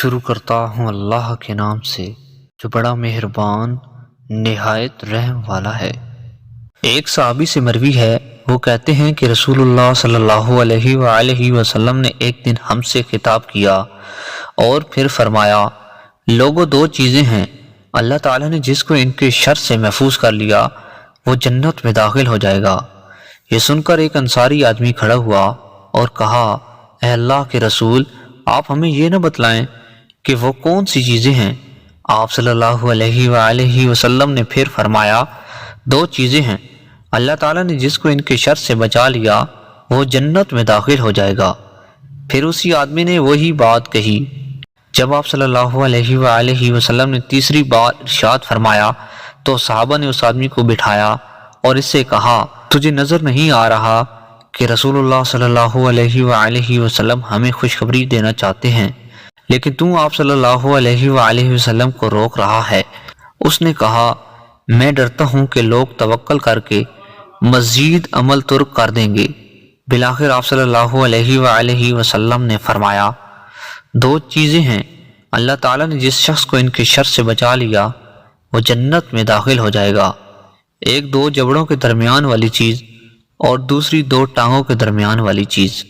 شروع کرتا ہوں اللہ کے نام سے جو بڑا مہربان نہایت رحم والا ہے۔ ایک صحابی سے مروی ہے، وہ کہتے ہیں کہ رسول اللہ صلی اللہ علیہ وآلہ وسلم نے ایک دن ہم سے خطاب کیا اور پھر فرمایا، لوگوں دو چیزیں ہیں، اللہ تعالیٰ نے جس کو ان کے شر سے محفوظ کر لیا وہ جنت میں داخل ہو جائے گا۔ یہ سن کر ایک انصاری آدمی کھڑا ہوا اور کہا، اے اللہ کے رسول، آپ ہمیں یہ نہ بتلائیں کہ وہ کون سی چیزیں ہیں؟ آپ صلی اللہ علیہ وآلہ وسلم نے پھر فرمایا، دو چیزیں ہیں، اللہ تعالیٰ نے جس کو ان کے شر سے بچا لیا وہ جنت میں داخل ہو جائے گا۔ پھر اسی آدمی نے وہی بات کہی۔ جب آپ صلی اللہ علیہ وآلہ وسلم نے تیسری بار ارشاد فرمایا تو صحابہ نے اس آدمی کو بٹھایا اور اس سے کہا، تجھے نظر نہیں آ رہا کہ رسول اللہ صلی اللہ علیہ وآلہ وسلم ہمیں خوشخبری دینا چاہتے ہیں، لیکن تو آپ صلی اللہ علیہ وآلہ وسلم کو روک رہا ہے؟ اس نے کہا، میں ڈرتا ہوں کہ لوگ توکل کر کے مزید عمل ترک کر دیں گے۔ بالآخر آپ صلی اللہ علیہ وآلہ وسلم نے فرمایا، دو چیزیں ہیں، اللہ تعالیٰ نے جس شخص کو ان کے شر سے بچا لیا وہ جنت میں داخل ہو جائے گا۔ ایک دو جبڑوں کے درمیان والی چیز اور دوسری دو ٹانگوں کے درمیان والی چیز۔